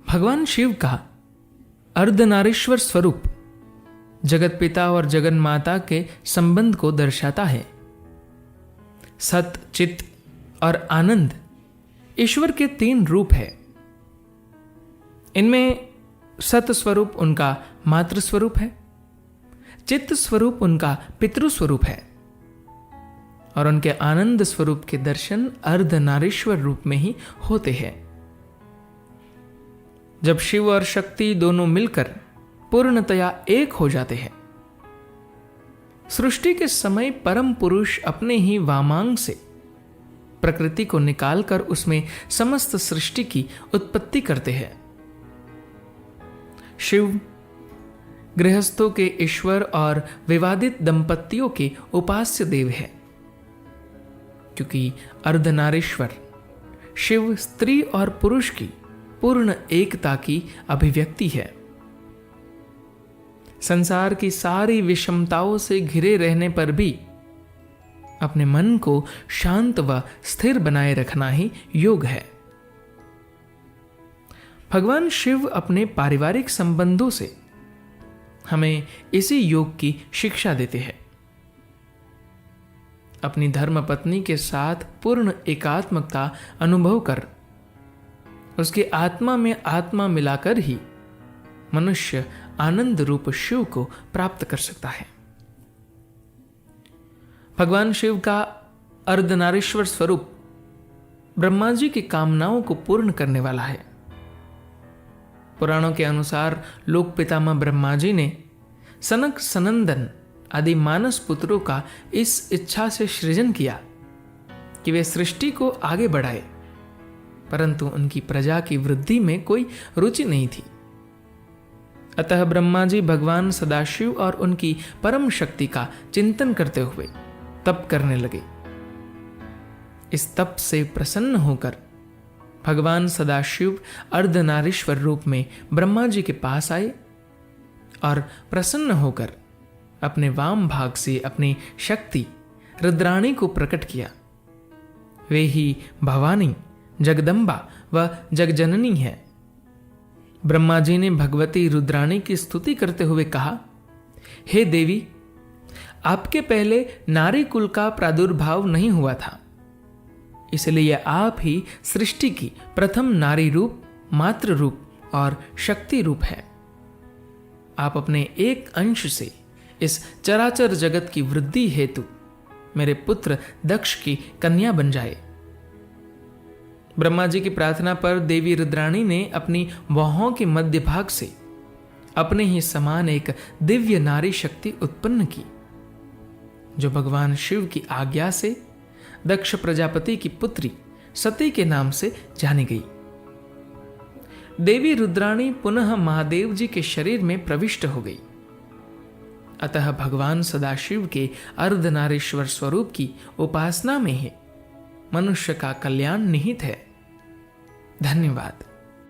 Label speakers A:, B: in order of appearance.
A: भगवान शिव का अर्धनारीश्वर स्वरूप जगत पिता और जगन माता के संबंध को दर्शाता है। सत, चित और आनंद ईश्वर के 3 रूप है। इनमें सत स्वरूप उनका मातृ स्वरूप है, चित्त स्वरूप उनका पितृ स्वरूप है और उनके आनंद स्वरूप के दर्शन अर्धनारीश्वर रूप में ही होते हैं। जब शिव और शक्ति दोनों मिलकर पूर्णतया एक हो जाते हैं, सृष्टि के समय परम पुरुष अपने ही वामांग से प्रकृति को निकालकर उसमें समस्त सृष्टि की उत्पत्ति करते हैं। शिव गृहस्थों के ईश्वर और विवादित दंपतियों के उपास्य देव है, क्योंकि अर्धनारीश्वर शिव स्त्री और पुरुष की पूर्ण एकता की अभिव्यक्ति है। संसार की सारी विषमताओं से घिरे रहने पर भी अपने मन को शांत व स्थिर बनाए रखना ही योग है। भगवान शिव अपने पारिवारिक संबंधों से हमें इसी योग की शिक्षा देते हैं। अपनी धर्मपत्नी के साथ पूर्ण एकात्मकता अनुभव कर उसकी आत्मा में आत्मा मिलाकर ही मनुष्य आनंद रूप शिव को प्राप्त कर सकता है। भगवान शिव का अर्धनारीश्वर स्वरूप ब्रह्मा जी की कामनाओं को पूर्ण करने वाला है। पुराणों के अनुसार लोक पितामह ब्रह्मा जी ने सनक सनंदन आदि मानस पुत्रों का इस इच्छा से सृजन किया कि वे सृष्टि को आगे बढ़ाए, परंतु उनकी प्रजा की वृद्धि में कोई रुचि नहीं थी। अतः ब्रह्मा जी भगवान सदाशिव और उनकी परम शक्ति का चिंतन करते हुए तप करने लगे। इस तप से प्रसन्न होकर भगवान सदाशिव अर्धनारीश्वर रूप में ब्रह्मा जी के पास आए और प्रसन्न होकर अपने वाम भाग से अपनी शक्ति रुद्राणी को प्रकट किया। वे ही भवानी, जगदम्बा व जगजननी है। ब्रह्मा जी ने भगवती रुद्राणी की स्तुति करते हुए कहा, हे देवी, आपके पहले नारी कुल का प्रादुर्भाव नहीं हुआ था, इसलिए आप ही सृष्टि की प्रथम नारी रूप, मातृ रूप और शक्ति रूप है। आप अपने एक अंश से इस चराचर जगत की वृद्धि हेतु मेरे पुत्र दक्ष की कन्या बन जाए। ब्रह्मा जी की प्रार्थना पर देवी रुद्राणी ने अपनी बाहों के मध्य भाग से अपने ही समान एक दिव्य नारी शक्ति उत्पन्न की, जो भगवान शिव की आज्ञा से दक्ष प्रजापति की पुत्री सती के नाम से जानी गई। देवी रुद्राणी पुनः महादेव जी के शरीर में प्रविष्ट हो गई। अतः भगवान सदाशिव के अर्धनारीश्वर स्वरूप की उपासना में ही मनुष्य का कल्याण निहित है। धन्यवाद।